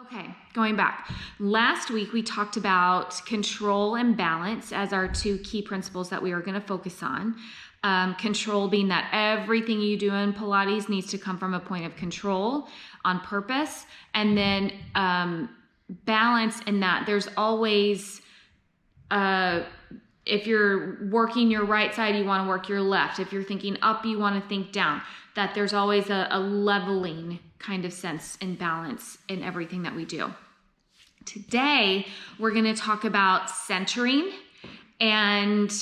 Okay, going back. Last week we talked about control and balance as our two key principles that we are going to focus on. Control being that everything you do in Pilates needs to come from a point of control on purpose. And then balance in that there's always, if you're working your right side, you want to work your left. If you're thinking up, you want to think down. That there's always a leveling kind of sense and balance in everything that we do. Today, we're going to talk about centering and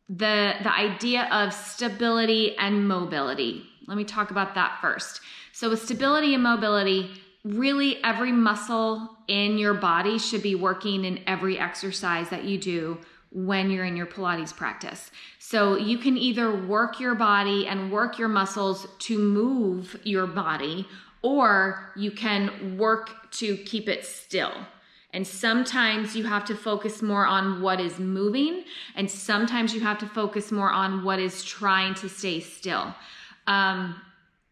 the idea of stability and mobility. Let me talk about that first. So with stability and mobility, really every muscle in your body should be working in every exercise that you do when you're in your Pilates practice. So you can either work your body and work your muscles to move your body, or you can work to keep it still. And sometimes you have to focus more on what is moving, and sometimes you have to focus more on what is trying to stay still.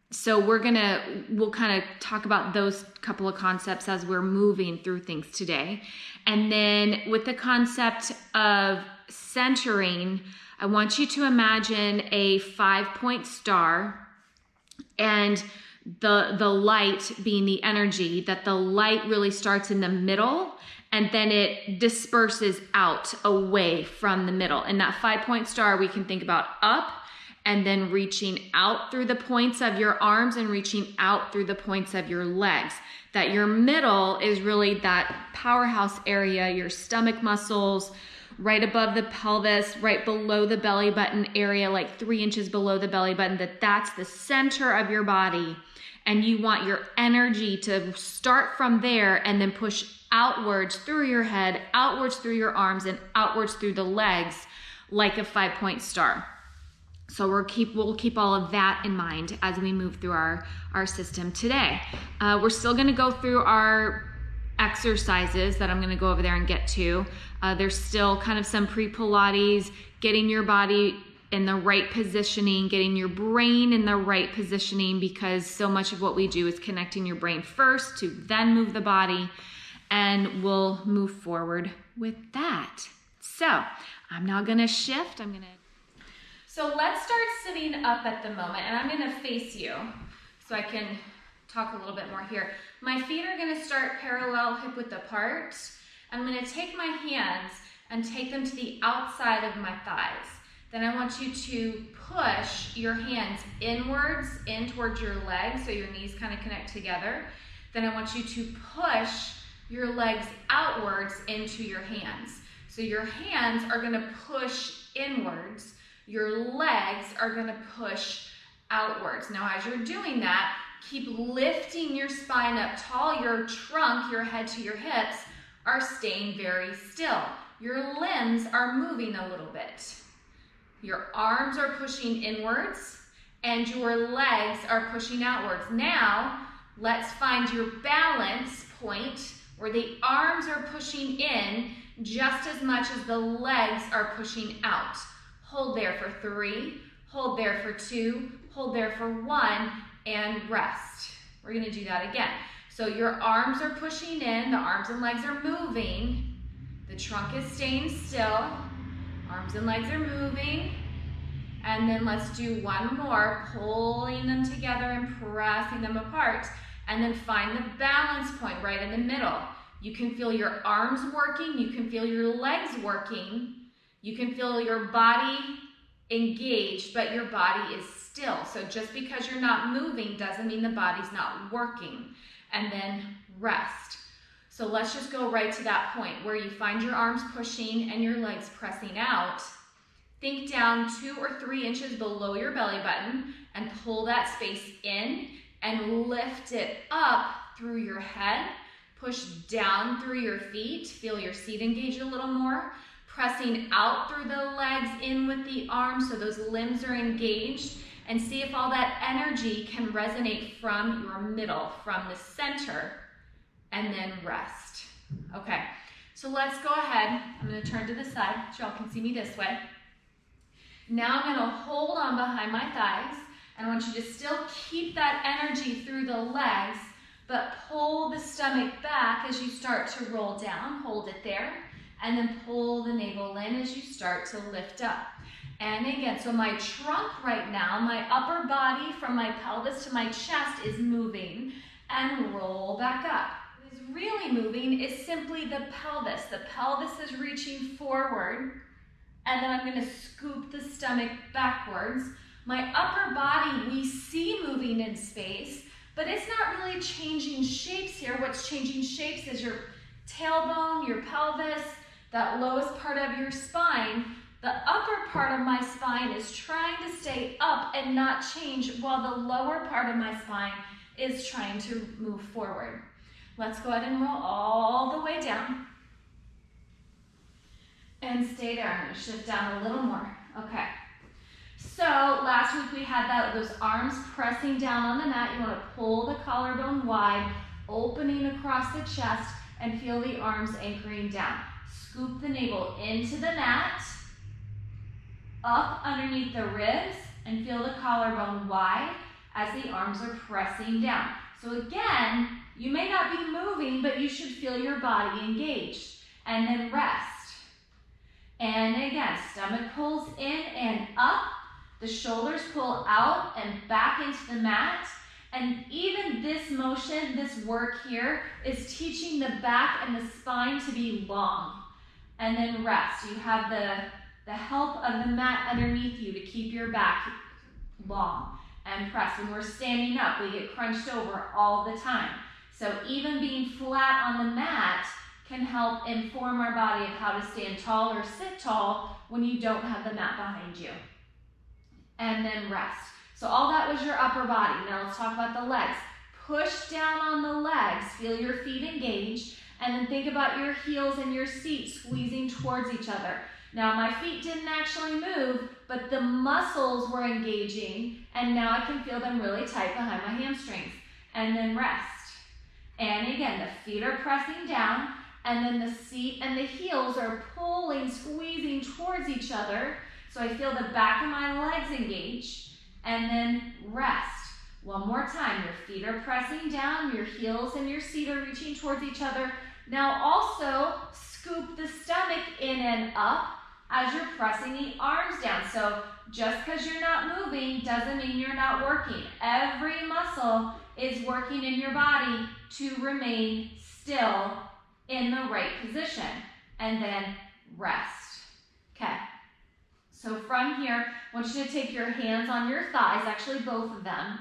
So we'll kind of talk about those couple of concepts as we're moving through things today. And then with the concept of centering, I want you to imagine a 5-point star and the light being the energy, that the light really starts in the middle and then it disperses out away from the middle. And that 5-point star, we can think about up and then reaching out through the points of your arms and reaching out through the points of your legs. That your middle is really that powerhouse area, your stomach muscles, right above the pelvis, right below the belly button area, like 3 inches below the belly button, that's the center of your body. And you want your energy to start from there and then push outwards through your head, outwards through your arms, and outwards through the legs like a 5-point star. So we'll keep all of that in mind as we move through our system today. We're still going to go through our exercises that I'm going to go over there and get to. There's still kind of some pre-Pilates, getting your body in the right positioning, getting your brain in the right positioning, because so much of what we do is connecting your brain first to then move the body, and we'll move forward with that. So I'm now going to shift. So let's start sitting up at the moment, and I'm going to face you so I can talk a little bit more here. My feet are going to start parallel, hip-width apart. I'm going to take my hands and take them to the outside of my thighs. Then I want you to push your hands inwards, in towards your legs, so your knees kind of connect together. Then I want you to push your legs outwards into your hands. So your hands are going to push inwards. Your legs are going to push outwards. Now, as you're doing that, keep lifting your spine up tall. Your trunk, your head to your hips, are staying very still. Your limbs are moving a little bit. Your arms are pushing inwards and your legs are pushing outwards. Now, let's find your balance point where the arms are pushing in just as much as the legs are pushing out. Hold there for 3, hold there for 2, hold there for 1, and rest. We're going to do that again. So your arms are pushing in, the arms and legs are moving, the trunk is staying still, arms and legs are moving, and then let's do one more, pulling them together and pressing them apart, and then find the balance point right in the middle. You can feel your arms working, you can feel your legs working, you can feel your body engaged, but your body is still. So just because you're not moving doesn't mean the body's not working. And then rest. So let's just go right to that point where you find your arms pushing and your legs pressing out. Think down 2 or 3 inches below your belly button and pull that space in and lift it up through your head. Push down through your feet. Feel your seat engage a little more. Pressing out through the legs, in with the arms so those limbs are engaged, and see if all that energy can resonate from your middle, from the center, and then rest. Okay, so let's go ahead. I'm going to turn to the side so y'all can see me this way. Now I'm going to hold on behind my thighs, and I want you to still keep that energy through the legs, but pull the stomach back as you start to roll down. Hold it there, and then pull the navel in as you start to lift up. And again, so my trunk right now, my upper body from my pelvis to my chest is moving, and roll back up. What is really moving is simply the pelvis. The pelvis is reaching forward, and then I'm going to scoop the stomach backwards. My upper body we see moving in space, but it's not really changing shapes here. What's changing shapes is your tailbone, your pelvis, that lowest part of your spine. The upper part of my spine is trying to stay up and not change, while the lower part of my spine is trying to move forward. Let's go ahead and roll all the way down. And stay there. I'm going to shift down a little more. Okay. So last week we had those arms pressing down on the mat. You want to pull the collarbone wide, opening across the chest, and feel the arms anchoring down. Scoop the navel into the mat, up underneath the ribs, and feel the collarbone wide as the arms are pressing down. So again, you may not be moving, but you should feel your body engaged. And then rest. And again, stomach pulls in and up. The shoulders pull out and back into the mat. And even this motion, this work here, is teaching the back and the spine to be long. And then rest. You have the help of the mat underneath you to keep your back long. And press. When we're standing up, we get crunched over all the time. So even being flat on the mat can help inform our body of how to stand tall or sit tall when you don't have the mat behind you. And then rest. So all that was your upper body. Now let's talk about the legs. Push down on the legs. Feel your feet engaged. And then think about your heels and your seat squeezing towards each other. Now my feet didn't actually move, but the muscles were engaging, and now I can feel them really tight behind my hamstrings. And then rest. And again, the feet are pressing down, and then the seat and the heels are pulling, squeezing towards each other. So I feel the back of my legs engage, and then rest. One more time, your feet are pressing down, your heels and your seat are reaching towards each other. Now also scoop the stomach in and up as you're pressing the arms down. So just because you're not moving doesn't mean you're not working. Every muscle is working in your body to remain still in the right position. And then rest. Okay. So from here, I want you to take your hands on your thighs, actually both of them,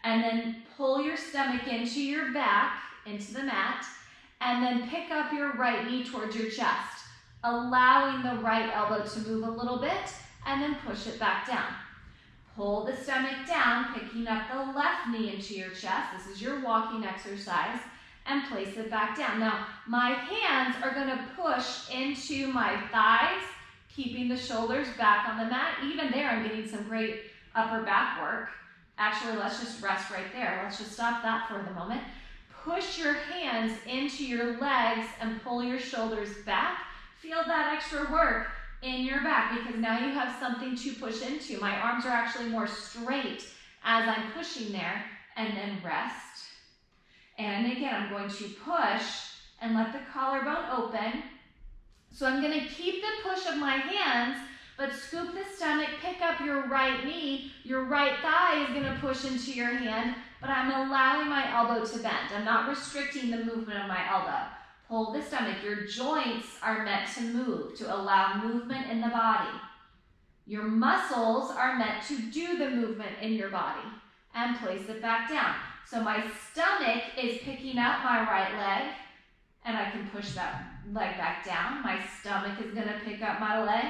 and then pull your stomach into your back, into the mat, and then pick up your right knee towards your chest, allowing the right elbow to move a little bit, and then push it back down. Pull the stomach down, picking up the left knee into your chest. This is your walking exercise, and place it back down. Now, my hands are going to push into my thighs, keeping the shoulders back on the mat. Even there, I'm getting some great upper back work. Actually, let's just rest right there. Let's just stop that for the moment. Push your hands into your legs and pull your shoulders back. Feel that extra work in your back because now you have something to push into. My arms are actually more straight as I'm pushing there, and then rest. And again, I'm going to push and let the collarbone open. So I'm going to keep the push of my hands, but scoop the stomach, pick up your right knee. Your right thigh is going to push into your hand, but I'm allowing my elbow to bend. I'm not restricting the movement of my elbow. Pull the stomach. Your joints are meant to move, to allow movement in the body. Your muscles are meant to do the movement in your body, and place it back down. So my stomach is picking up my right leg, and I can push that leg back down. My stomach is going to pick up my leg,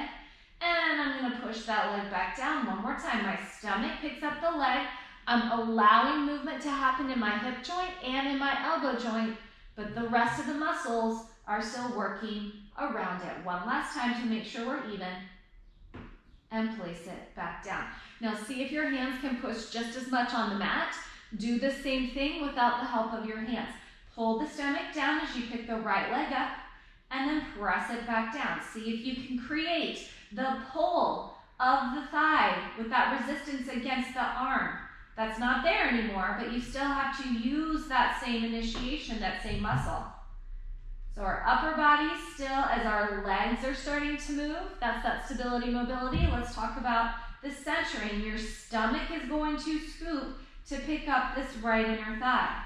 and I'm going to push that leg back down. One more time. My stomach picks up the leg. I'm allowing movement to happen in my hip joint and in my elbow joint, but the rest of the muscles are still working around it. One last time to make sure we're even, and place it back down. Now see if your hands can push just as much on the mat. Do the same thing without the help of your hands. Pull the stomach down as you pick the right leg up, and then press it back down. See if you can create the pull of the thigh with that resistance against the arm. That's not there anymore, but you still have to use that same initiation, that same muscle. So our upper body still, as our legs are starting to move, that's that stability, mobility. Let's talk about the centering. Your stomach is going to scoop to pick up this right inner thigh.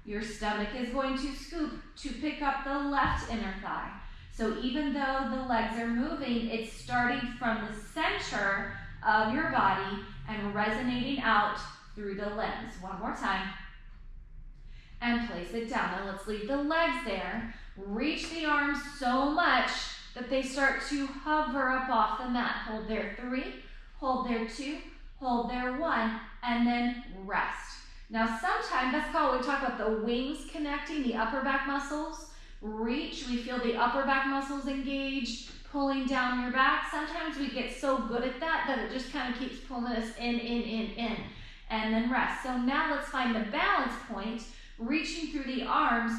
Your stomach is going to scoop to pick up the left inner thigh. So even though the legs are moving, it's starting from the center of your body and resonating out through the limbs. One more time. And place it down. Now let's leave the legs there. Reach the arms so much that they start to hover up off the mat. Hold there 3, hold there 2, hold there 1, and then rest. Now sometimes, that's called, we talk about the wings connecting, the upper back muscles. Reach, we feel the upper back muscles engaged, pulling down your back. Sometimes we get so good at that it just kind of keeps pulling us in, and then rest. So now let's find the balance point, reaching through the arms,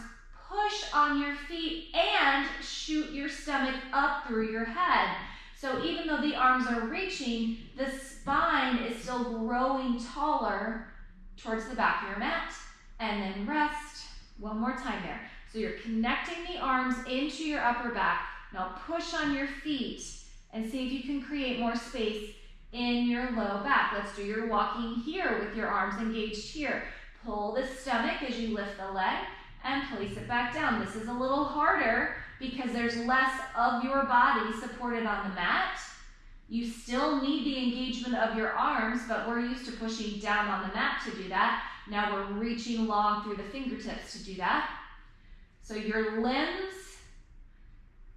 push on your feet and shoot your stomach up through your head. So even though the arms are reaching, the spine is still growing taller towards the back of your mat. And then rest. One more time there. So you're connecting the arms into your upper back. Now push on your feet and see if you can create more space in your low back. Let's do your walking here with your arms engaged here. Pull the stomach as you lift the leg and place it back down. This is a little harder because there's less of your body supported on the mat. You still need the engagement of your arms, but we're used to pushing down on the mat to do that. Now we're reaching long through the fingertips to do that. So your limbs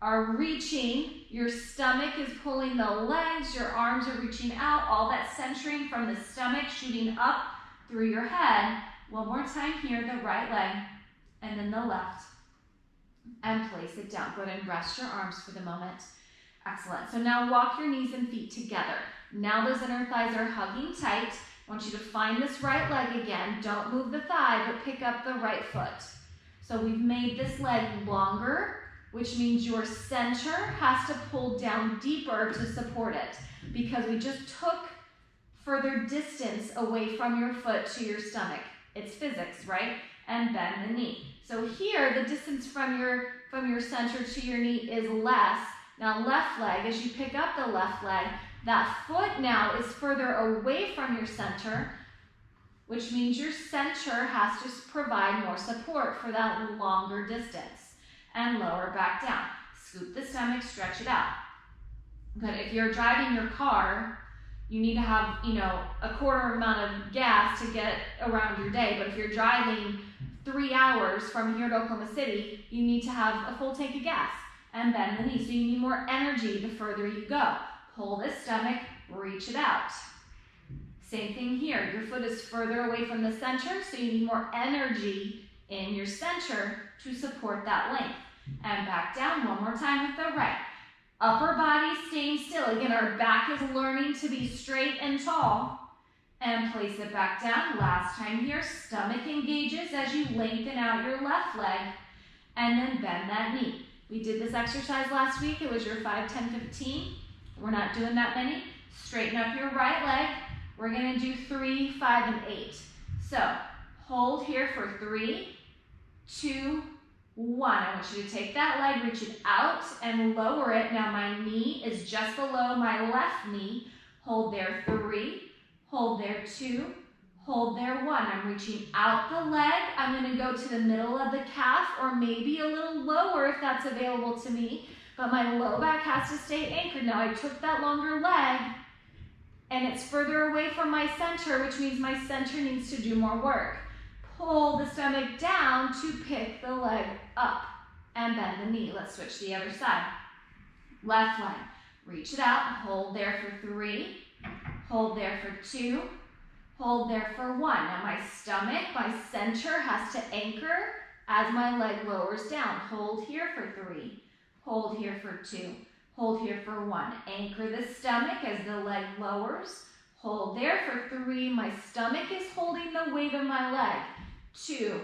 are reaching, your stomach is pulling the legs, your arms are reaching out, all that centering from the stomach shooting up through your head. One more time here, the right leg, and then the left, and place it down. Go ahead and rest your arms for the moment. Excellent. So now walk your knees and feet together. Now those inner thighs are hugging tight. I want you to find this right leg again. Don't move the thigh, but pick up the right foot. So we've made this leg longer, which means your center has to pull down deeper to support it, because we just took further distance away from your foot to your stomach. It's physics, right? And bend the knee. So here, the distance from your center to your knee is less. Now left leg, as you pick up the left leg, that foot now is further away from your center, which means your center has to provide more support for that longer distance. And lower back down. Scoop the stomach, stretch it out. Good. If you're driving your car, you need to have, a quarter amount of gas to get around your day. But if you're driving 3 hours from here to Oklahoma City, you need to have a full tank of gas and bend the knee. So you need more energy the further you go. Pull the stomach, reach it out. Same thing here. Your foot is further away from the center, so you need more energy in your center to support that length. And back down one more time with the right. Upper body staying still. Again, our back is learning to be straight and tall. And place it back down. Last time here, stomach engages as you lengthen out your left leg. And then bend that knee. We did this exercise last week. It was your 5, 10, 15. We're not doing that many. Straighten up your right leg. We're going to do 3, 5, and 8. So hold here for 3, 2, 1. I want you to take that leg, reach it out, and lower it. Now my knee is just below my left knee. Hold there 3, hold there 2, hold there 1. I'm reaching out the leg. I'm going to go to the middle of the calf, or maybe a little lower if that's available to me. But my low back has to stay anchored. Now I took that longer leg, and it's further away from my center, which means my center needs to do more work. Pull the stomach down to pick the leg up and bend the knee. Let's switch to the other side. Left leg, reach it out, hold there for 3, hold there for 2, hold there for 1. Now my stomach, my center has to anchor as my leg lowers down. Hold here for 3, hold here for 2, hold here for 1. Anchor the stomach as the leg lowers. Hold there for 3. My stomach is holding the weight of my leg. 2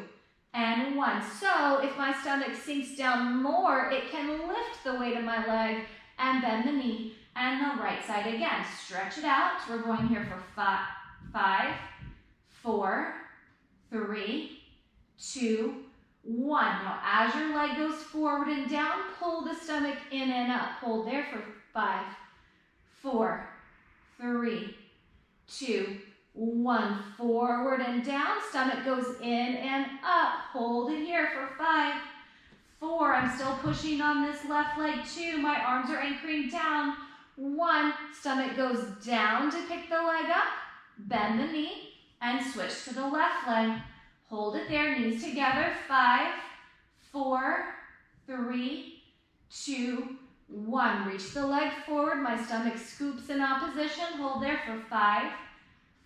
and 1. So if my stomach sinks down more, it can lift the weight of my leg and bend the knee. And the right side again. Stretch it out. We're going here for 5, 4, 3, 2, 1. Now as your leg goes forward and down, pull the stomach in and up. Hold there for 5, 4, 3, 2, 1. Forward and down, stomach goes in and up. Hold it here for 5, 4. I'm still pushing on this left leg. 2, my arms are anchoring down. 1, stomach goes down to pick the leg up. Bend the knee and switch to the left leg. Hold it there, knees together. 5, 4, 3, 2, 1. Reach the leg forward. My stomach scoops in opposition. Hold there for 5,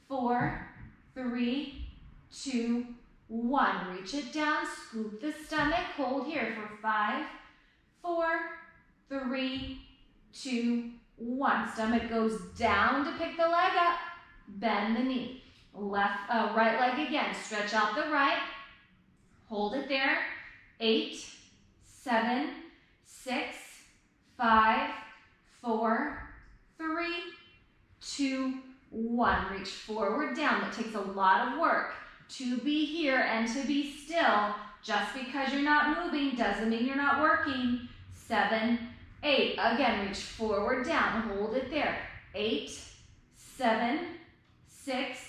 4, 3, 2, 1. Reach it down, scoop the stomach. Hold here for 5, 4, 3, 2, 1. Stomach goes down to pick the leg up. Bend the knee. Right leg again. Stretch out the right. Hold it there. 8, 7, 6, 5, 4, 3, 2, 1. Reach forward, down. That takes a lot of work to be here and to be still. Just because you're not moving doesn't mean you're not working. 7, 8. Again, reach forward, down. Hold it there. 8, 7, 6,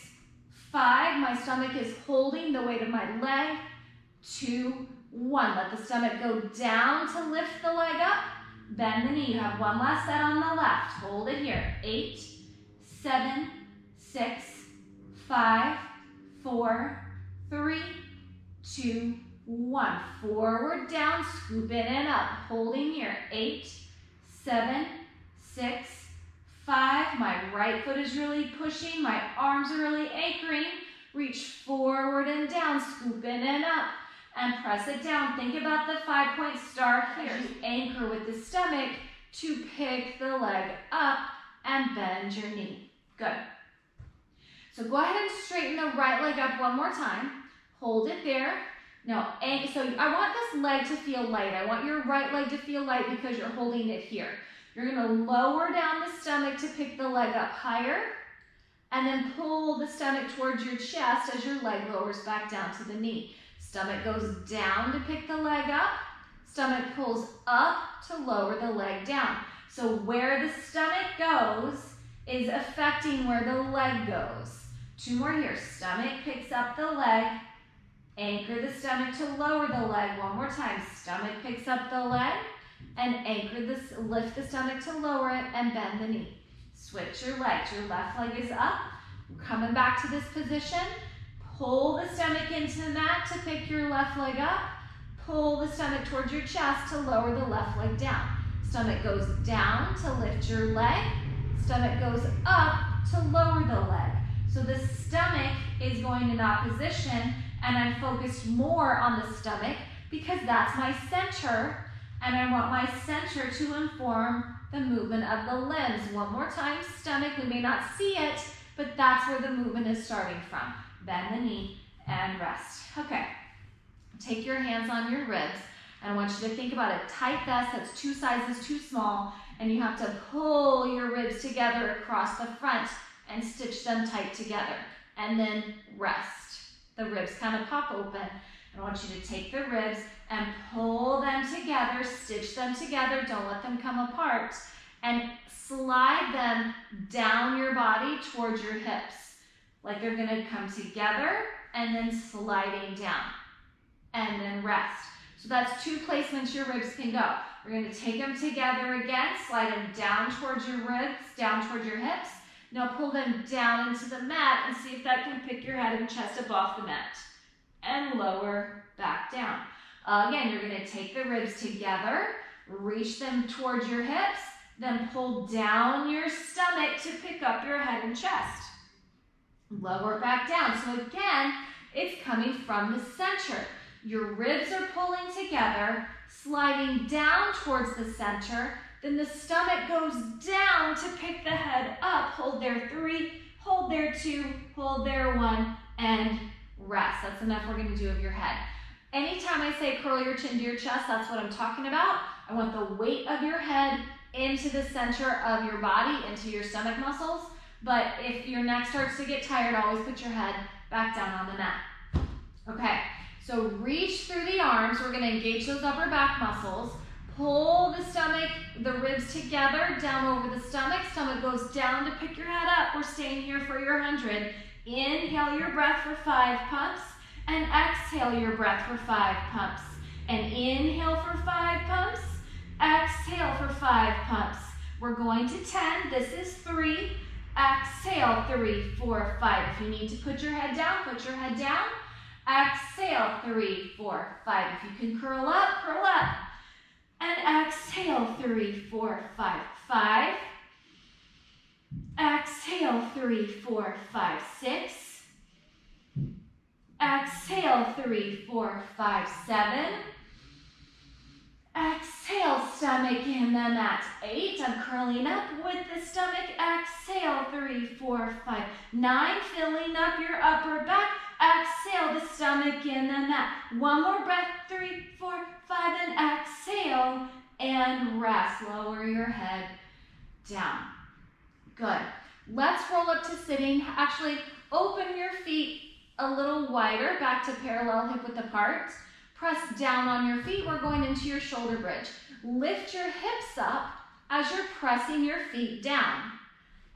5. My stomach is holding the weight of my leg. 2, 1. Let the stomach go down to lift the leg up. Bend the knee. You have one last set on the left. Hold it here. 8, 7, 6, 5, 4, 3, 2, 1. Forward, down, scoop in and up. Holding here. 8, 7, 6, 5. My right foot is really pushing. My arms are really anchoring. Reach forward and down. Scoop in and up. And press it down. Think about the 5-point star here. As you anchor with the stomach to pick the leg up and bend your knee. Good. So go ahead and straighten the right leg up one more time. Hold it there. Now, so I want this leg to feel light. I want your right leg to feel light because you're holding it here. You're going to lower down the stomach to pick the leg up higher, and then pull the stomach towards your chest as your leg lowers back down to the knee. Stomach goes down to pick the leg up. Stomach pulls up to lower the leg down. So where the stomach goes is affecting where the leg goes. 2 more here. Stomach picks up the leg. Anchor the stomach to lower the leg. One more time. Stomach picks up the leg and anchor this, lift the stomach to lower it and bend the knee. Switch your legs. Your left leg is up. We're coming back to this position. Pull the stomach into the mat to pick your left leg up. Pull the stomach towards your chest to lower the left leg down. Stomach goes down to lift your leg. Stomach goes up to lower the leg. So the stomach is going in opposition, and I'm focused more on the stomach because that's my center, and I want my center to inform the movement of the limbs. One more time, stomach. We may not see it, but that's where the movement is starting from. Bend the knee and rest. Okay, take your hands on your ribs, and I want you to think about a tight vest that's 2 sizes too small, and you have to pull your ribs together across the front and stitch them tight together, and then rest. The ribs kind of pop open. I want you to take the ribs and pull them together, stitch them together, don't let them come apart, and slide them down your body towards your hips. Like they're gonna come together and then sliding down, and then rest. So that's 2 placements your ribs can go. We're gonna take them together again, slide them down towards your ribs, down towards your hips. Now pull them down into the mat and see if that can pick your head and chest up off the mat. And lower back down. Again, you're gonna take the ribs together, reach them towards your hips, then pull down your stomach to pick up your head and chest. Lower back down. So again, it's coming from the center. Your ribs are pulling together, sliding down towards the center. Then the stomach goes down to pick the head up. Hold there 3, hold there 2, hold there 1, and rest. That's enough we're going to do of your head. Anytime I say curl your chin to your chest, that's what I'm talking about. I want the weight of your head into the center of your body, into your stomach muscles. But if your neck starts to get tired, always put your head back down on the mat. Okay, so reach through the arms. We're gonna engage those upper back muscles. Pull the stomach, the ribs together, down over the stomach. Stomach goes down to pick your head up. We're staying here for your 100. Inhale your breath for 5 pumps, and exhale your breath for 5 pumps. And inhale for 5 pumps, exhale for 5 pumps. We're going to 10, this is 3. Exhale, 3, 4, 5. If you need to put your head down, put your head down. Exhale, 3, 4, 5. If you can curl up, curl up. And exhale, 3, 4, 5. 5. Exhale, 3, 4, 5, 6. Exhale, 3, 4, 5, 7. Exhale, stomach in the mat. 8. I'm curling up with the stomach. Exhale, 3, 4, 5. 9. Filling up your upper back. Exhale, the stomach in the mat. One more breath. 3, 4, 5. And exhale and rest. Lower your head down. Good. Let's roll up to sitting. Actually, open your feet a little wider, back to parallel hip width apart. Press down on your feet. We're going into your shoulder bridge. Lift your hips up as you're pressing your feet down.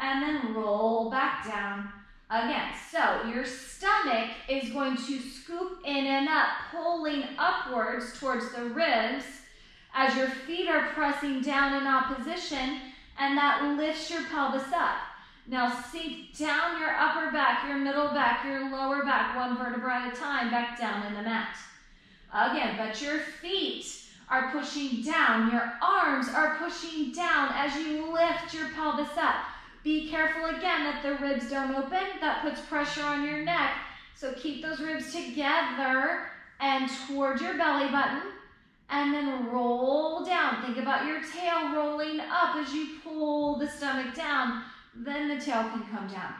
And then roll back down again. So your stomach is going to scoop in and up, pulling upwards towards the ribs as your feet are pressing down in opposition, and that lifts your pelvis up. Now sink down your upper back, your middle back, your lower back, one vertebra at a time, back down in the mat. Again, but your feet are pushing down, your arms are pushing down as you lift your pelvis up. Be careful again that the ribs don't open. That puts pressure on your neck. So keep those ribs together and toward your belly button. And then roll down. Think about your tail rolling up as you pull the stomach down. Then the tail can come down.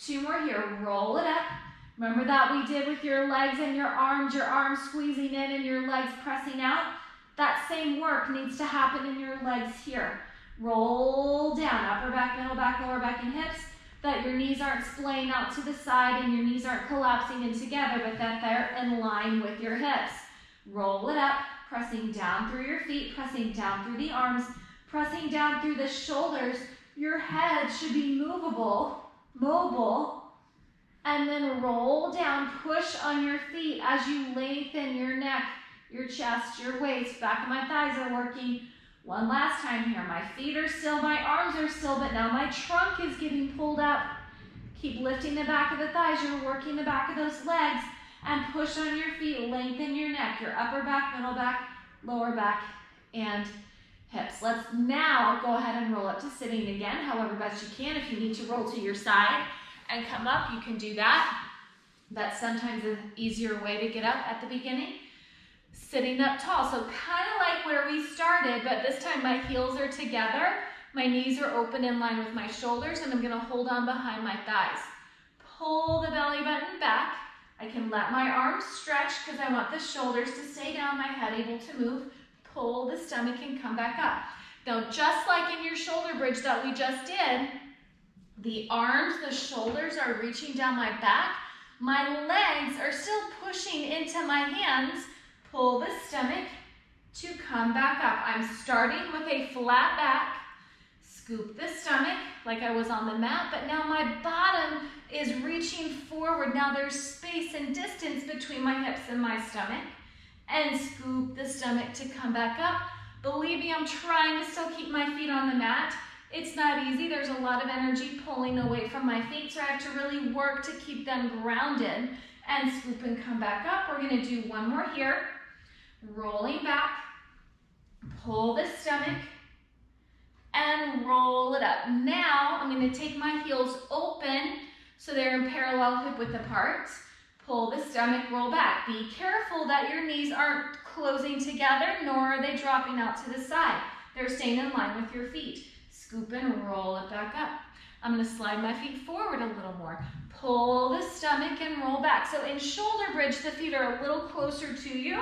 2 more here. Roll it up. Remember that we did with your legs and your arms squeezing in and your legs pressing out? That same work needs to happen in your legs here. Roll down, upper back, middle back, lower back, and hips, that your knees aren't splaying out to the side and your knees aren't collapsing in together, but that they're in line with your hips. Roll it up, pressing down through your feet, pressing down through the arms, pressing down through the shoulders. Your head should be movable, mobile, and then roll down, push on your feet as you lengthen your neck, your chest, your waist. Back of my thighs are working. One last time here. My feet are still, my arms are still, but now my trunk is getting pulled up. Keep lifting the back of the thighs. You're working the back of those legs, and push on your feet. Lengthen your neck, your upper back, middle back, lower back, and hips. Let's now go ahead and roll up to sitting again, however best you can. If you need to roll to your side and come up, you can do that. That's sometimes an easier way to get up at the beginning. Sitting up tall, so kind of like where we started, but this time my heels are together, my knees are open in line with my shoulders, and I'm gonna hold on behind my thighs. Pull the belly button back. I can let my arms stretch because I want the shoulders to stay down, my head able to move. Pull the stomach and come back up. Now, just like in your shoulder bridge that we just did, the arms, the shoulders are reaching down my back. My legs are still pushing into my hands. Pull the stomach to come back up. I'm starting with a flat back. Scoop the stomach like I was on the mat, but now my bottom is reaching forward. Now there's space and distance between my hips and my stomach. And scoop the stomach to come back up. Believe me, I'm trying to still keep my feet on the mat. It's not easy. There's a lot of energy pulling away from my feet, so I have to really work to keep them grounded. And scoop and come back up. We're going to do one more here. Rolling back. Pull the stomach. And roll it up. Now, I'm going to take my heels open so they're in parallel hip width apart. Pull the stomach, roll back. Be careful that your knees aren't closing together, nor are they dropping out to the side. They're staying in line with your feet. Scoop and roll it back up. I'm going to slide my feet forward a little more. Pull the stomach and roll back. So in shoulder bridge, the feet are a little closer to you.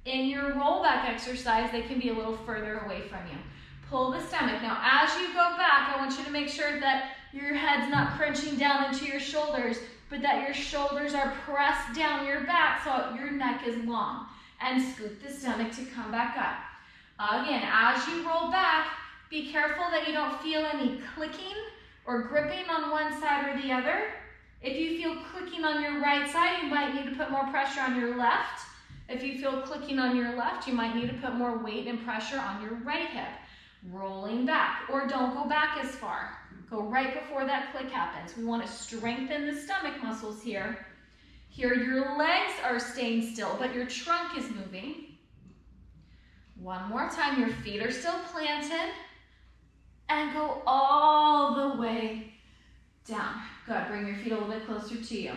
In your roll back exercise, they can be a little further away from you. Pull the stomach. Now, as you go back, I want you to make sure that your head's not crunching down into your shoulders. but that your shoulders are pressed down your back so your neck is long. And scoop the stomach to come back up. Again, as you roll back, be careful that you don't feel any clicking or gripping on one side or the other. If you feel clicking on your right side, you might need to put more pressure on your left. If you feel clicking on your left, you might need to put more weight and pressure on your right hip. Rolling back, or don't go back as far. Go right before that click happens. We want to strengthen the stomach muscles here. Here your legs are staying still, but your trunk is moving. One more time, your feet are still planted. And go all the way down. Good, bring your feet a little bit closer to you.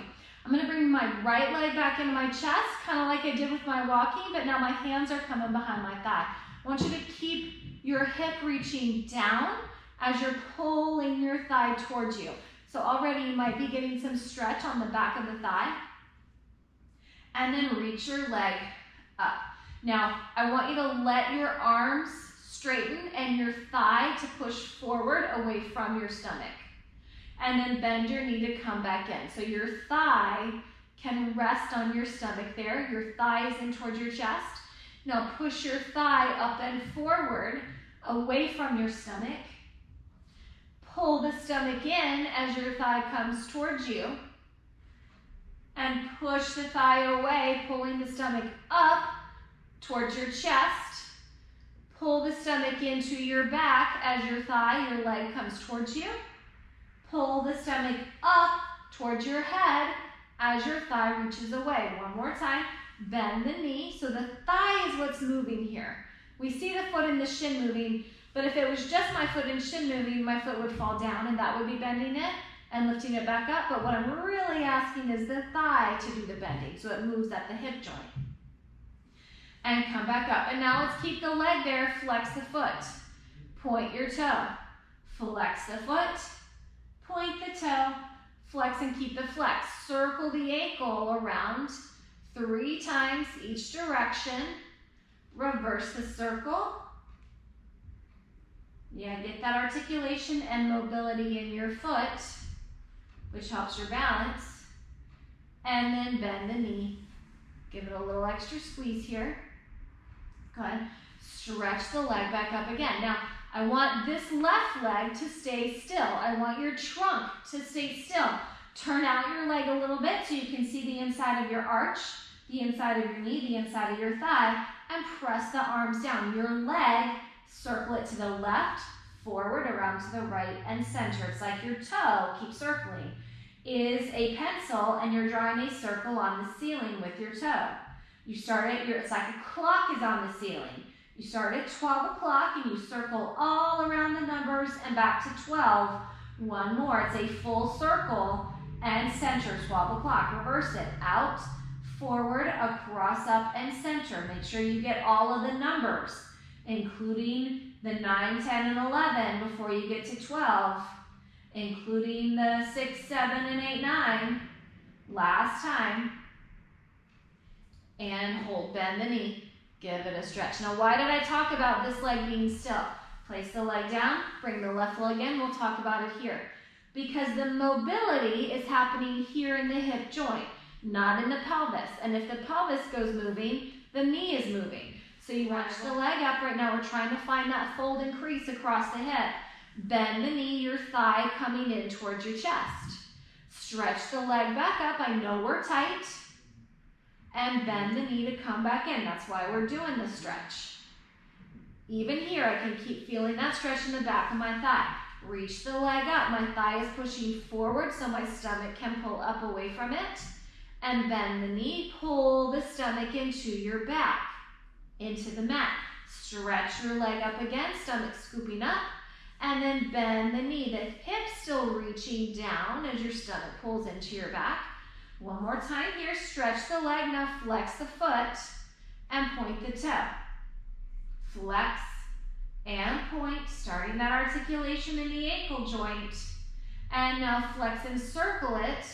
I'm gonna bring my right leg back into my chest, kind of like I did with my walking, but now my hands are coming behind my thigh. I want you to keep your hip reaching down as you're pulling your thigh towards you. So already you might be getting some stretch on the back of the thigh. And then reach your leg up. Now, I want you to let your arms straighten and your thigh to push forward away from your stomach. And then bend your knee to come back in. So your thigh can rest on your stomach there. Your thigh is in towards your chest. Now push your thigh up and forward away from your stomach. Pull the stomach in as your thigh comes towards you. And push the thigh away, pulling the stomach up towards your chest. Pull the stomach into your back as your thigh, your leg comes towards you. Pull the stomach up towards your head as your thigh reaches away. One more time. Bend the knee. So the thigh is what's moving here. We see the foot and the shin moving, but if it was just my foot and shin moving, my foot would fall down and that would be bending it and lifting it back up. But what I'm really asking is the thigh to do the bending, so it moves at the hip joint. And come back up. And now let's keep the leg there, flex the foot. Point your toe. Flex the foot. Point the toe. Flex and keep the flex. Circle the ankle around 3 times each direction. Reverse the circle. Yeah, get that articulation and mobility in your foot, which helps your balance. And then bend the knee. Give it a little extra squeeze here. Good. Stretch the leg back up again. Now, I want this left leg to stay still. I want your trunk to stay still. Turn out your leg a little bit so you can see the inside of your arch, the inside of your knee, the inside of your thigh, and press the arms down. Your leg, circle it to the left, forward, around to the right, and center. It's like your toe, keep circling, is a pencil, and you're drawing a circle on the ceiling with your toe. You start at it's like a clock is on the ceiling. You start at 12 o'clock and you circle all around the numbers and back to 12. One more, it's a full circle and center, 12 o'clock. Reverse it, out, forward, across, up, and center. Make sure you get all of the numbers, including the 9, 10, and 11 before you get to 12, including the 6, 7, and 8, 9. Last time. And hold, bend the knee, give it a stretch. Now, why did I talk about this leg being still? Place the leg down, bring the left leg in, we'll talk about it here. Because the mobility is happening here in the hip joint, not in the pelvis. And if the pelvis goes moving, the knee is moving. So you reach the leg up. Right now we're trying to find that fold and crease across the hip. Bend the knee, your thigh coming in towards your chest. Stretch the leg back up. I know we're tight. And bend the knee to come back in. That's why we're doing the stretch. Even here, I can keep feeling that stretch in the back of my thigh. Reach the leg up. My thigh is pushing forward so my stomach can pull up away from it. And bend the knee. Pull the stomach into your back, into the mat. Stretch your leg up again, stomach scooping up. And then bend the knee. The hip still reaching down as your stomach pulls into your back. One more time here, stretch the leg, now flex the foot and point the toe. Flex and point, starting that articulation in the ankle joint. And now flex and circle it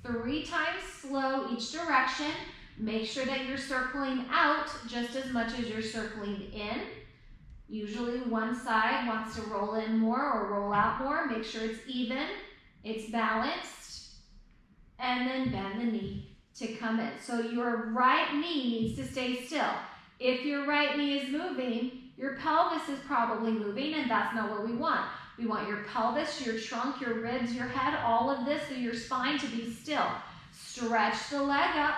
3 times slow each direction. Make sure that you're circling out just as much as you're circling in. Usually one side wants to roll in more or roll out more. Make sure it's even, it's balanced. and then bend the knee to come in. So your right knee needs to stay still. If your right knee is moving, your pelvis is probably moving, and that's not what we want. We want your pelvis, your trunk, your ribs, your head, all of this, so your spine to be still. Stretch the leg up,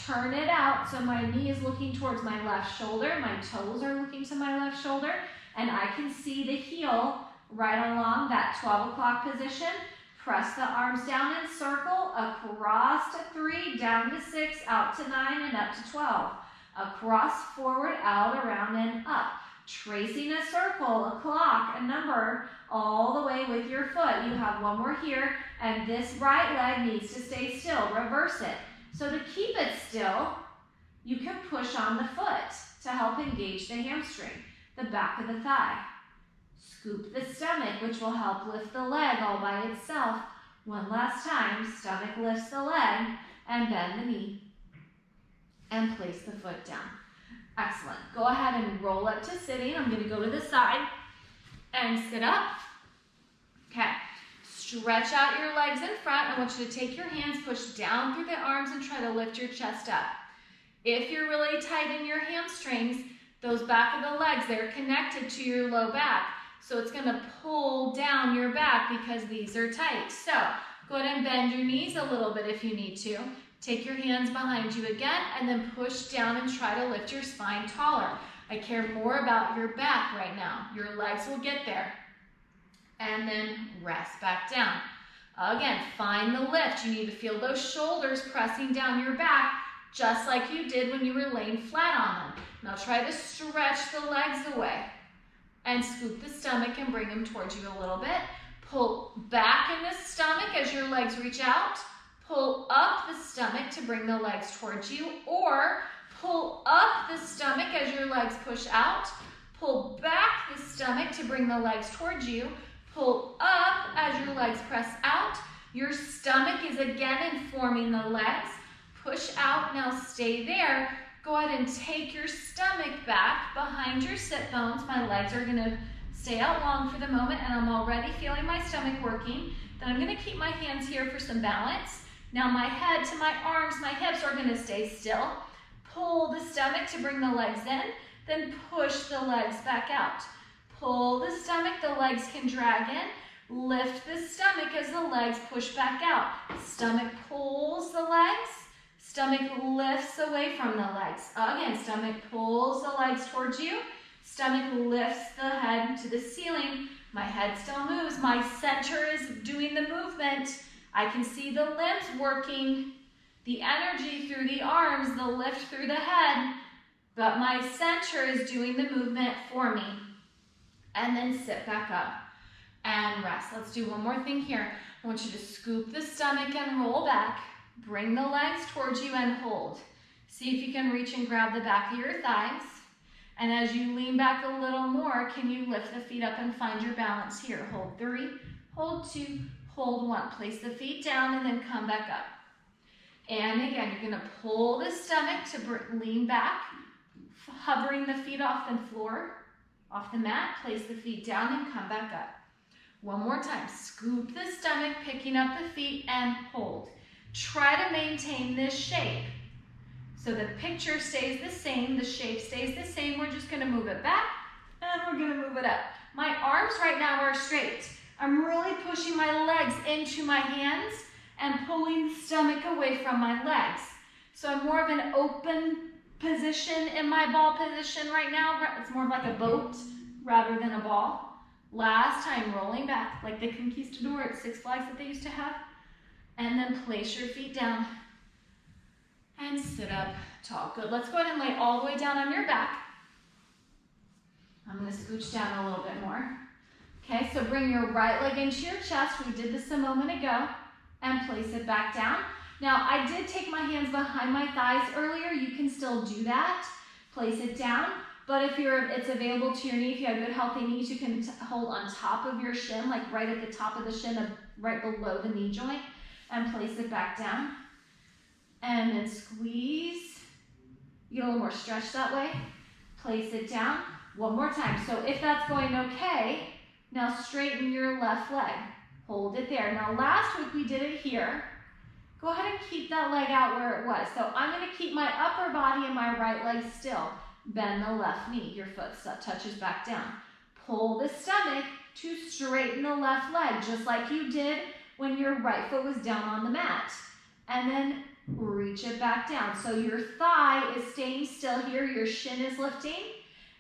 turn it out, so my knee is looking towards my left shoulder, my toes are looking to my left shoulder, and I can see the heel right along that 12 o'clock position. Press the arms down in circle, across to 3, down to 6, out to 9, and up to 12. Across, forward, out, around, and up. Tracing a circle, a clock, a number, all the way with your foot. You have one more here, and this right leg needs to stay still. Reverse it. So to keep it still, you can push on the foot to help engage the hamstring, the back of the thigh. Scoop the stomach, which will help lift the leg all by itself. One last time, stomach lifts the leg, and bend the knee, and place the foot down. Excellent. Go ahead and roll up to sitting. I'm going to go to the side and sit up. Okay. Stretch out your legs in front. I want you to take your hands, push down through the arms, and try to lift your chest up. If you're really tight in your hamstrings, those back of the legs, they're connected to your low back. So it's going to pull down your back because these are tight. So go ahead and bend your knees a little bit if you need to. Take your hands behind you again, and then push down and try to lift your spine taller. I care more about your back right now. Your legs will get there. And then rest back down. Again, find the lift. You need to feel those shoulders pressing down your back, just like you did when you were laying flat on them. Now try to stretch the legs away. And scoop the stomach and bring them towards you a little bit. Pull back in the stomach as your legs reach out. Pull up the stomach to bring the legs towards you, or pull up the stomach as your legs push out. Pull back the stomach to bring the legs towards you. Pull up as your legs press out. Your stomach is again informing the legs. Push out, now stay there. Go ahead and take your stomach back behind your sit bones. My legs are gonna stay out long for the moment, and I'm already feeling my stomach working. Then I'm gonna keep my hands here for some balance. Now my head to my arms, my hips are gonna stay still. Pull the stomach to bring the legs in, then push the legs back out. Pull the stomach, the legs can drag in. Lift the stomach as the legs push back out. Stomach pulls the legs, stomach lifts away from the legs. Again, stomach pulls the legs towards you. Stomach lifts the head to the ceiling. My head still moves. My center is doing the movement. I can see the limbs working, the energy through the arms, the lift through the head, but my center is doing the movement for me. And then sit back up and rest. Let's do one more thing here. I want you to scoop the stomach and roll back. Bring the legs towards you and hold. See if you can reach and grab the back of your thighs. And as you lean back a little more, can you lift the feet up and find your balance here? Hold 3, hold 2, hold 1. Place the feet down and then come back up. And again, you're gonna pull the stomach to lean back, hovering the feet off the floor, off the mat. Place the feet down and come back up. One more time. Scoop the stomach, picking up the feet, and hold. Try to maintain this shape. So the picture stays the same, the shape stays the same. We're just gonna move it back, and we're gonna move it up. My arms right now are straight. I'm really pushing my legs into my hands and pulling the stomach away from my legs. So I'm more of an open position in my ball position right now. It's more like a boat rather than a ball. Last time, rolling back like the conquistador at Six Flags that they used to have. And then place your feet down and sit up tall. Good. Let's go ahead and lay all the way down on your back. I'm going to scooch down a little bit more. Okay, so bring your right leg into your chest. We did this a moment ago. And place it back down. Now, I did take my hands behind my thighs earlier. You can still do that. Place it down. But if it's available to your knee, if you have good healthy knees, you can hold on top of your shin, like right at the top of the shin, right below the knee joint, and place it back down. And then squeeze. You get a little more stretch that way. Place it down. One more time. So if that's going okay, now straighten your left leg. Hold it there. Now last week we did it here. Go ahead and keep that leg out where it was. So I'm going to keep my upper body and my right leg still. Bend the left knee. Your foot touches back down. Pull the stomach to straighten the left leg, just like you did when your right foot was down on the mat. And then reach it back down. So your thigh is staying still here. Your shin is lifting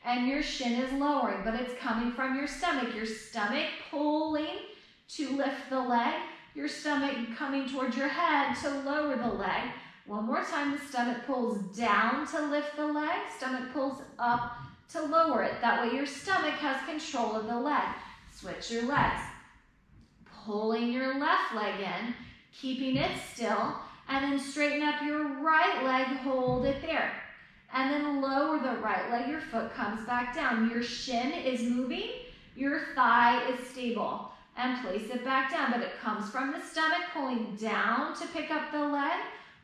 and your shin is lowering, but it's coming from your stomach. Your stomach pulling to lift the leg. Your stomach coming towards your head to lower the leg. One more time, the stomach pulls down to lift the leg. Stomach pulls up to lower it. That way your stomach has control of the leg. Switch your legs. Pulling your left leg in, keeping it still, and then straighten up your right leg, hold it there. And then lower the right leg, your foot comes back down. Your shin is moving, your thigh is stable. And place it back down, but it comes from the stomach, pulling down to pick up the leg,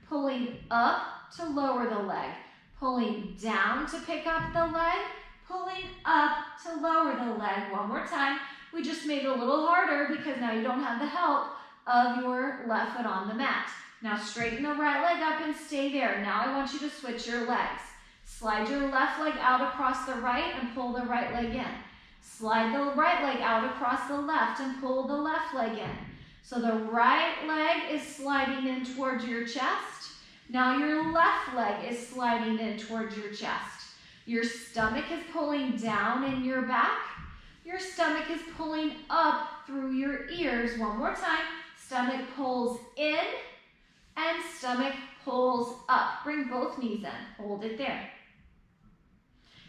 pulling up to lower the leg, pulling down to pick up the leg, pulling up to lower the leg. One more time. We just made it a little harder because now you don't have the help of your left foot on the mat. Now straighten the right leg up and stay there. Now I want you to switch your legs. Slide your left leg out across the right and pull the right leg in. Slide the right leg out across the left and pull the left leg in. So the right leg is sliding in towards your chest. Now your left leg is sliding in towards your chest. Your stomach is pulling down in your back. Your stomach is pulling up through your ears. One more time. Stomach pulls in and stomach pulls up. Bring both knees in. Hold it there.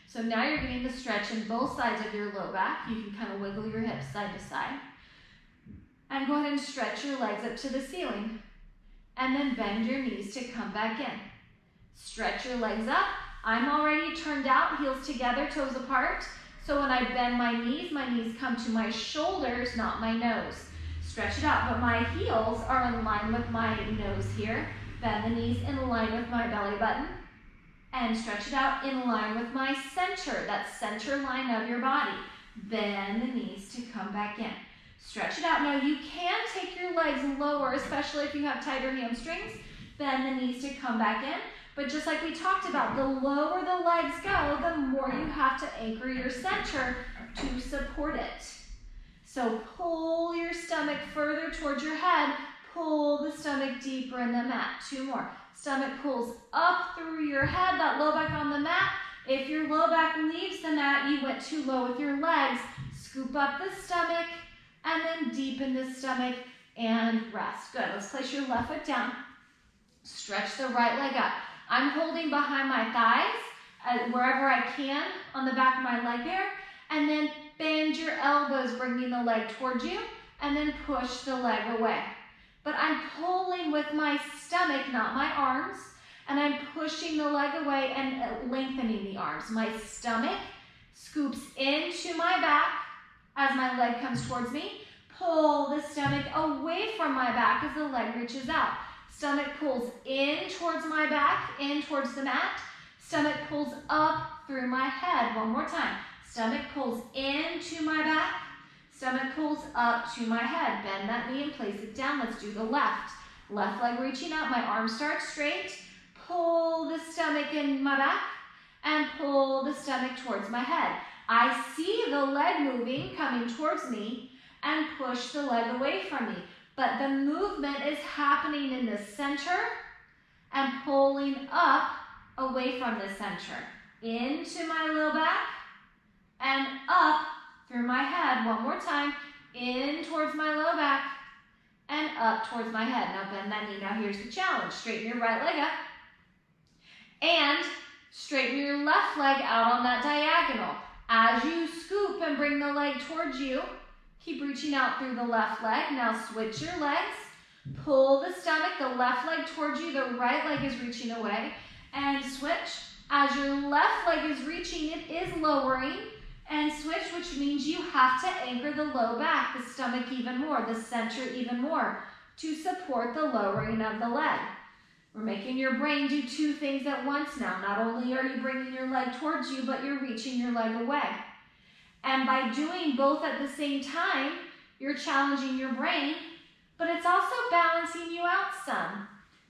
So now you're getting the stretch in both sides of your low back. You can kind of wiggle your hips side to side. And go ahead and stretch your legs up to the ceiling. And then bend your knees to come back in. Stretch your legs up. I'm already turned out, heels together, toes apart. So when I bend my knees come to my shoulders, not my nose. Stretch it out, but my heels are in line with my nose here. Bend the knees in line with my belly button. And stretch it out in line with my center, that center line of your body. Bend the knees to come back in. Stretch it out. Now you can take your legs lower, especially if you have tighter hamstrings. Bend the knees to come back in. But just like we talked about, the lower the legs go, the more you have to anchor your center to support it. So pull your stomach further towards your head. Pull the stomach deeper in the mat. 2 more. Stomach pulls up through your head, that low back on the mat. If your low back leaves the mat, you went too low with your legs. Scoop up the stomach and then deepen the stomach and rest. Good. Let's place your left foot down. Stretch the right leg up. I'm holding behind my thighs wherever I can on the back of my leg there. And then bend your elbows, bringing the leg towards you, and then push the leg away. But I'm pulling with my stomach, not my arms, and I'm pushing the leg away and lengthening the arms. My stomach scoops into my back as my leg comes towards me. Pull the stomach away from my back as the leg reaches out. Stomach pulls in towards my back, in towards the mat. Stomach pulls up through my head. One more time. Stomach pulls into my back. Stomach pulls up to my head. Bend that knee and place it down. Let's do the left. Left leg reaching out. My arms start straight. Pull the stomach in my back and pull the stomach towards my head. I see the leg moving, coming towards me, and push the leg away from me. But the movement is happening in the center and pulling up away from the center. Into my low back and up through my head. One more time. In towards my low back and up towards my head. Now bend that knee. Now here's the challenge. Straighten your right leg up and straighten your left leg out on that diagonal. As you scoop and bring the leg towards you, keep reaching out through the left leg. Now switch your legs. Pull the stomach, the left leg towards you. The right leg is reaching away. And switch. As your left leg is reaching, it is lowering. And switch, which means you have to anchor the low back, the stomach even more, the center even more, to support the lowering of the leg. We're making your brain do 2 things at once now. Not only are you bringing your leg towards you, but you're reaching your leg away. And by doing both at the same time, you're challenging your brain, but it's also balancing you out some.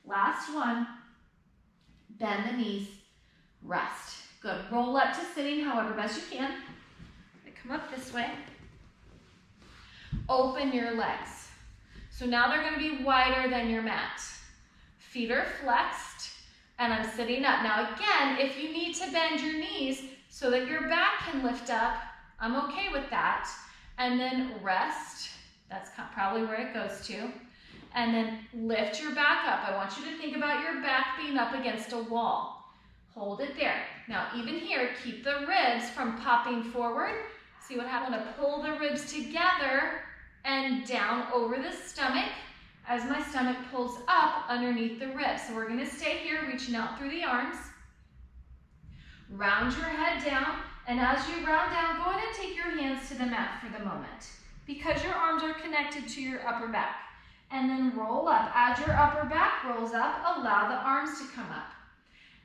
Last one. Bend the knees, rest. Good. Roll up to sitting however best you can. Come up this way. Open your legs. So now they're going to be wider than your mat. Feet are flexed, and I'm sitting up. Now again, if you need to bend your knees so that your back can lift up, I'm okay with that. And then rest. That's probably where it goes to. And then lift your back up. I want you to think about your back being up against a wall. Hold it there. Now even here, keep the ribs from popping forward. See what happens? I'm going to pull the ribs together and down over the stomach as my stomach pulls up underneath the ribs. So we're going to stay here, reaching out through the arms. Round your head down, and as you round down, go ahead and take your hands to the mat for the moment because your arms are connected to your upper back. And then roll up. As your upper back rolls up, allow the arms to come up.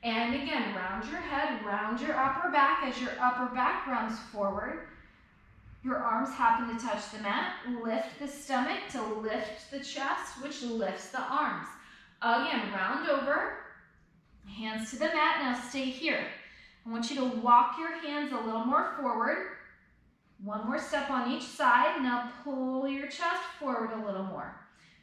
And again, round your head, round your upper back as your upper back rounds forward. Your arms happen to touch the mat. Lift the stomach to lift the chest, which lifts the arms. Again, round over, hands to the mat. Now stay here. I want you to walk your hands a little more forward. One more step on each side. Now pull your chest forward a little more.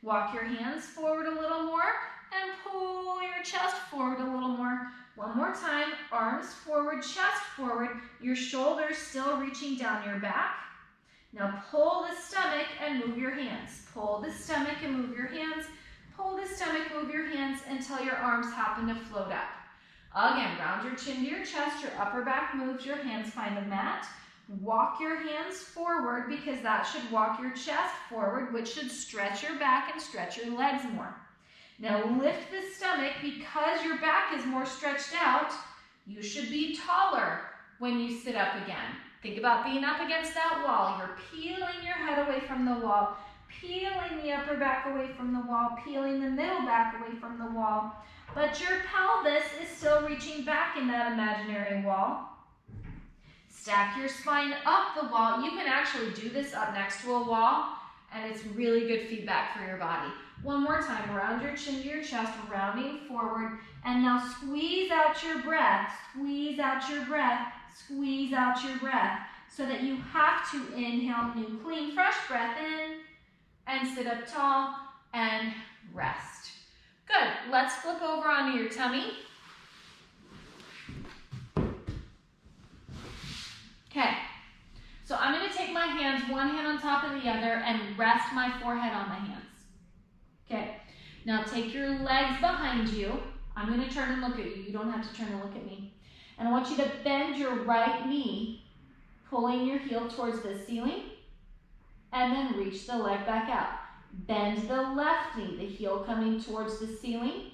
Walk your hands forward a little more and pull your chest forward a little more. One more time, arms forward, chest forward, your shoulders still reaching down your back. Now pull the stomach and move your hands. Pull the stomach and move your hands. Pull the stomach, move your hands until your arms happen to float up. Again, round your chin to your chest, your upper back moves, your hands find the mat. Walk your hands forward because that should walk your chest forward, which should stretch your back and stretch your legs more. Now lift the stomach because your back is more stretched out. You should be taller when you sit up again. Think about being up against that wall. You're peeling your head away from the wall, peeling the upper back away from the wall, peeling the middle back away from the wall. But your pelvis is still reaching back in that imaginary wall. Stack your spine up the wall. You can actually do this up next to a wall, and it's really good feedback for your body. One more time, round your chin to your chest, rounding forward, and now squeeze out your breath, squeeze out your breath, squeeze out your breath, so that you have to inhale new, clean, fresh breath in, and sit up tall, and rest. Good, let's flip over onto your tummy. Okay, so I'm going to take my hands, one hand on top of the other, and rest my forehead on my hands. Okay, now take your legs behind you. I'm going to turn and look at you. You don't have to turn and look at me. And I want you to bend your right knee, pulling your heel towards the ceiling, and then reach the leg back out. Bend the left knee, the heel coming towards the ceiling,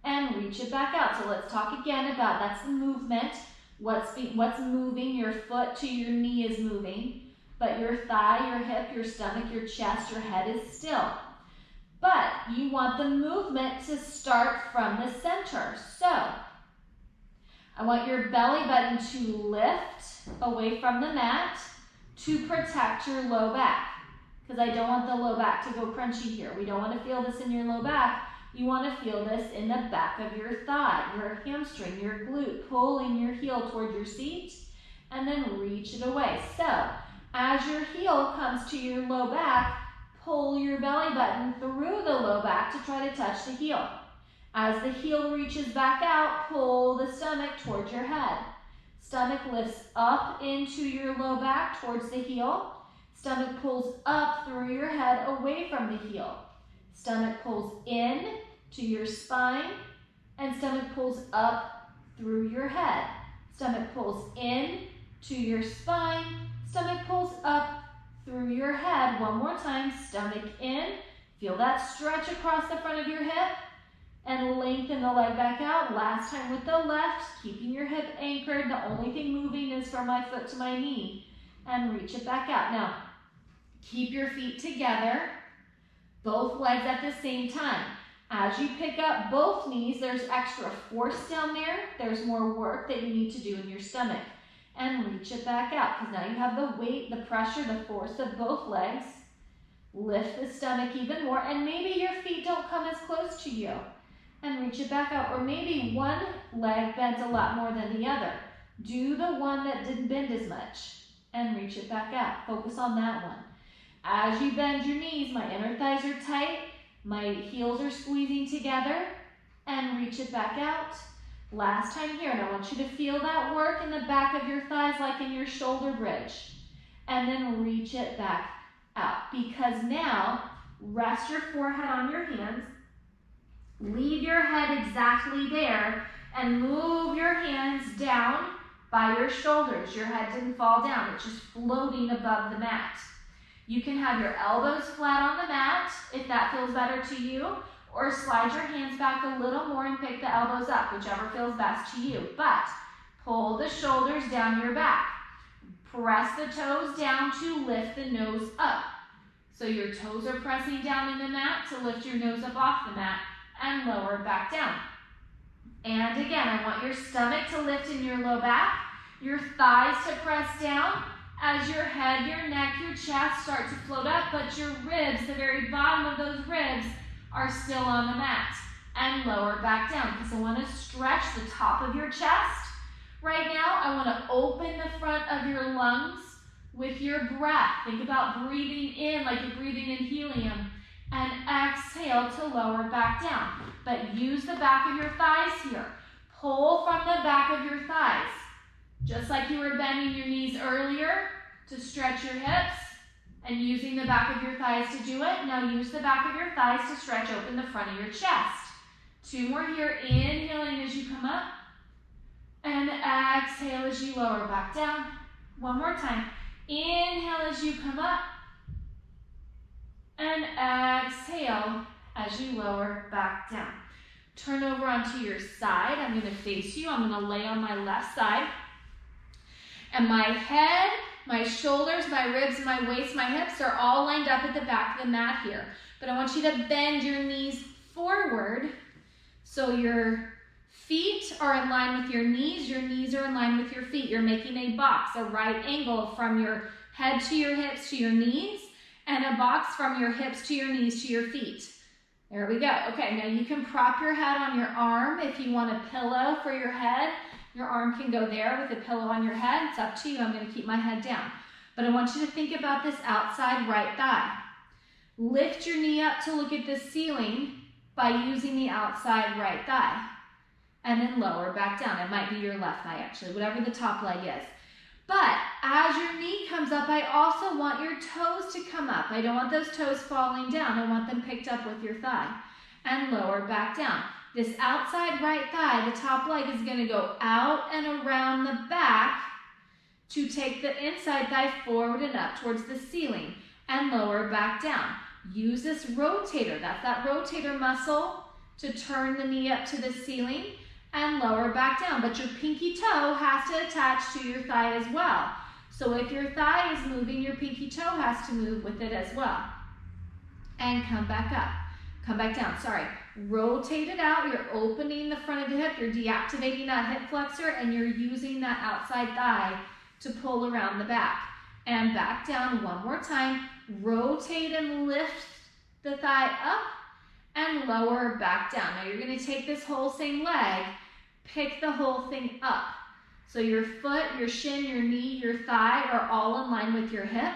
and reach it back out. So let's talk again about that's the movement. What's moving? Your foot to your knee is moving, but your thigh, your hip, your stomach, your chest, your head is still. But you want the movement to start from the center. So I want your belly button to lift away from the mat to protect your low back, because I don't want the low back to go crunchy here. We don't want to feel this in your low back. You want to feel this in the back of your thigh, your hamstring, your glute, pulling your heel toward your seat, and then reach it away. So as your heel comes to your low back, pull your belly button through the low back to try to touch the heel. As the heel reaches back out, pull the stomach towards your head. Stomach lifts up into your low back towards the heel. Stomach pulls up through your head away from the heel. Stomach pulls in to your spine, and stomach pulls up through your head. Stomach pulls in to your spine. Stomach pulls up through your head. One more time, stomach in. Feel that stretch across the front of your hip, and lengthen the leg back out. Last time with the left, keeping your hip anchored. The only thing moving is from my foot to my knee, and reach it back out. Now, keep your feet together, both legs at the same time. As you pick up both knees, there's extra force down there. There's more work that you need to do in your stomach. And reach it back out, because now you have the weight, the pressure, the force of both legs. Lift the stomach even more, and maybe your feet don't come as close to you. And reach it back out, or maybe one leg bends a lot more than the other. Do the one that didn't bend as much, and reach it back out. Focus on that one. As you bend your knees, my inner thighs are tight, my heels are squeezing together, and reach it back out. Last time here, and I want you to feel that work in the back of your thighs like in your shoulder bridge. And then reach it back out, because now, rest your forehead on your hands, leave your head exactly there, and move your hands down by your shoulders. Your head didn't fall down, it's just floating above the mat. You can have your elbows flat on the mat if that feels better to you, or slide your hands back a little more and pick the elbows up, whichever feels best to you. But pull the shoulders down your back. Press the toes down to lift the nose up. So your toes are pressing down in the mat to lift your nose up off the mat and lower back down. And again, I want your stomach to lift in your low back, your thighs to press down as your head, your neck, your chest start to float up, but your ribs, the very bottom of those ribs, are still on the mat. And lower back down, because I want to stretch the top of your chest. Right now, I want to open the front of your lungs with your breath. Think about breathing in like you're breathing in helium, and exhale to lower back down. But use the back of your thighs here. Pull from the back of your thighs. Just like you were bending your knees earlier to stretch your hips and using the back of your thighs to do it. Now use the back of your thighs to stretch open the front of your chest. 2 more here. Inhaling as you come up. And exhale as you lower back down. 1 more time. Inhale as you come up. And exhale as you lower back down. Turn over onto your side. I'm going to face you. I'm going to lay on my left side. And my head, my shoulders, my ribs, my waist, my hips are all lined up at the back of the mat here. But I want you to bend your knees forward so your feet are in line with your knees are in line with your feet. You're making a box, a right angle from your head to your hips to your knees, and a box from your hips to your knees to your feet. There we go. Okay, now you can prop your head on your arm if you want a pillow for your head. Your arm can go there with a pillow on your head. It's up to you. I'm going to keep my head down. But I want you to think about this outside right thigh. Lift your knee up to look at the ceiling by using the outside right thigh. And then lower back down. It might be your left thigh actually, whatever the top leg is. But as your knee comes up, I also want your toes to come up. I don't want those toes falling down. I want them picked up with your thigh. And lower back down. This outside right thigh, the top leg, is going to go out and around the back to take the inside thigh forward and up towards the ceiling and lower back down. Use this rotator. That's that rotator muscle to turn the knee up to the ceiling and lower back down. But your pinky toe has to attach to your thigh as well. So if your thigh is moving, your pinky toe has to move with it as well. And come back up. Come back down, sorry. Rotate it out. You're opening the front of the hip. You're deactivating that hip flexor, and you're using that outside thigh to pull around the back. And back down 1 more time. Rotate and lift the thigh up and lower back down. Now you're going to take this whole same leg, pick the whole thing up. So your foot, your shin, your knee, your thigh are all in line with your hip,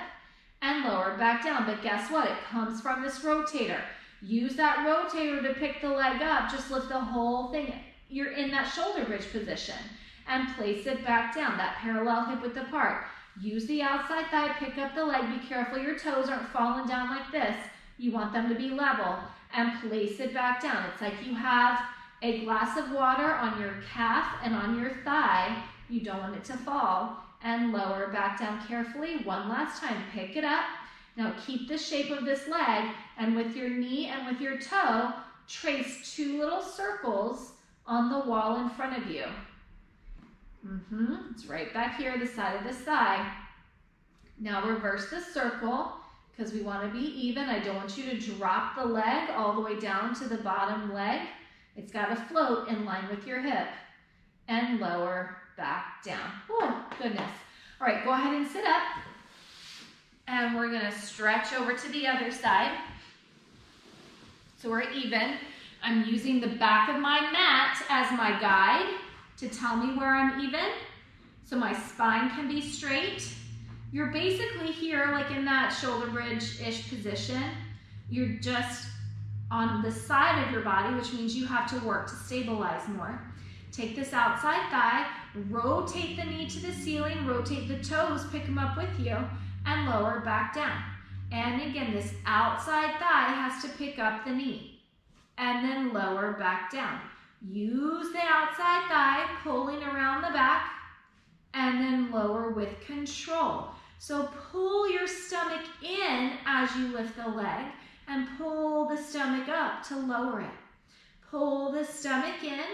and lower back down. But guess what? It comes from this rotator. Use that rotator to pick the leg up. Just lift the whole thing. You're in that shoulder bridge position. And place it back down, that parallel hip width apart. Use the outside thigh, pick up the leg. Be careful your toes aren't falling down like this. You want them to be level. And place it back down. It's like you have a glass of water on your calf and on your thigh. You don't want it to fall. And lower back down carefully. 1 last time. Pick it up. Now keep the shape of this leg, and with your knee and with your toe, trace 2 little circles on the wall in front of you. It's right back here, the side of this thigh. Now reverse the circle, because we want to be even. I don't want you to drop the leg all the way down to the bottom leg. It's got to float in line with your hip. And lower back down. Oh, goodness. All right, go ahead and sit up. And we're gonna stretch over to the other side. So we're even. I'm using the back of my mat as my guide to tell me where I'm even, so my spine can be straight. You're basically here, like in that shoulder bridge-ish position. You're just on the side of your body, which means you have to work to stabilize more. Take this outside thigh, rotate the knee to the ceiling, rotate the toes, pick them up with you, and lower back down. And again, this outside thigh has to pick up the knee. And then lower back down. Use the outside thigh, pulling around the back, and then lower with control. So pull your stomach in as you lift the leg, and pull the stomach up to lower it. Pull the stomach in,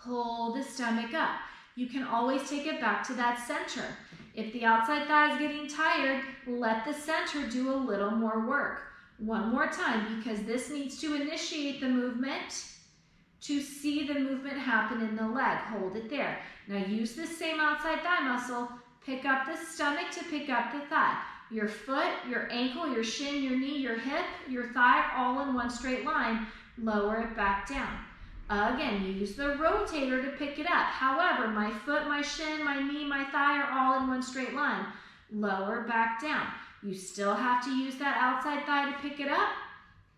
pull the stomach up. You can always take it back to that center. If the outside thigh is getting tired, let the center do a little more work. One more time, because this needs to initiate the movement to see the movement happen in the leg. Hold it there. Now use the same outside thigh muscle. Pick up the stomach to pick up the thigh. Your foot, your ankle, your shin, your knee, your hip, your thigh, all in one straight line. Lower it back down. Again, use the rotator to pick it up. However, my foot, my shin, my knee, my thigh are all in one straight line. Lower back down. You still have to use that outside thigh to pick it up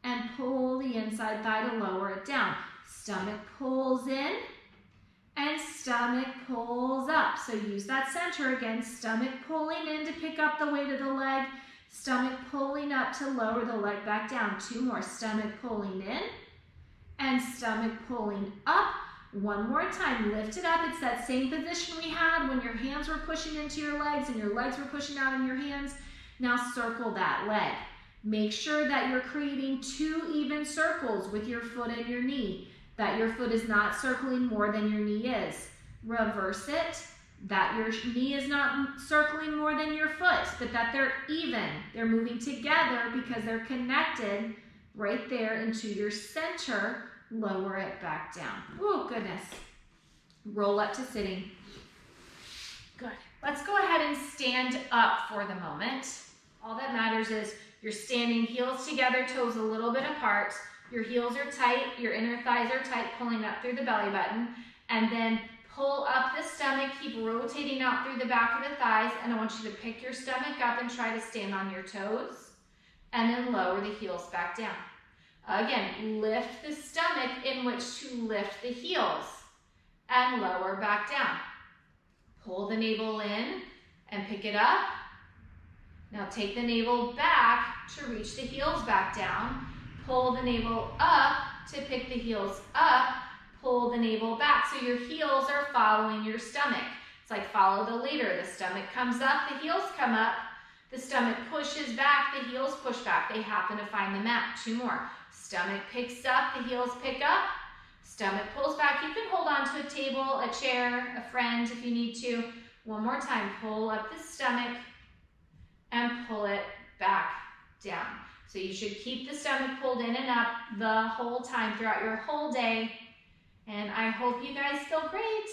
and pull the inside thigh to lower it down. Stomach pulls in and stomach pulls up. So use that center again, stomach pulling in to pick up the weight of the leg, stomach pulling up to lower the leg back down. Two more, stomach pulling in and stomach pulling up. One more time, lift it up. It's that same position we had when your hands were pushing into your legs and your legs were pushing out in your hands. Now circle that leg. Make sure that you're creating two even circles with your foot and your knee, that your foot is not circling more than your knee is. Reverse it, that your knee is not circling more than your foot, but that they're even. They're moving together because they're connected right there into your center. Lower it back down. Oh, goodness. Roll up to sitting. Good. Let's go ahead and stand up for the moment. All that matters is you're standing heels together, toes a little bit apart. Your heels are tight, your inner thighs are tight, pulling up through the belly button. And then pull up the stomach, keep rotating out through the back of the thighs. And I want you to pick your stomach up and try to stand on your toes. And then lower the heels back down. Again, lift the stomach in which to lift the heels. And lower back down. Pull the navel in and pick it up. Now take the navel back to reach the heels back down. Pull the navel up to pick the heels up. Pull the navel back so your heels are following your stomach. It's like follow the leader. The stomach comes up, the heels come up. The stomach pushes back, the heels push back. They happen to find the mat. Two more. Stomach picks up, the heels pick up. Stomach pulls back. You can hold on to a table, a chair, a friend if you need to. One more time. Pull up the stomach and pull it back down. So you should keep the stomach pulled in and up the whole time throughout your whole day. And I hope you guys feel great.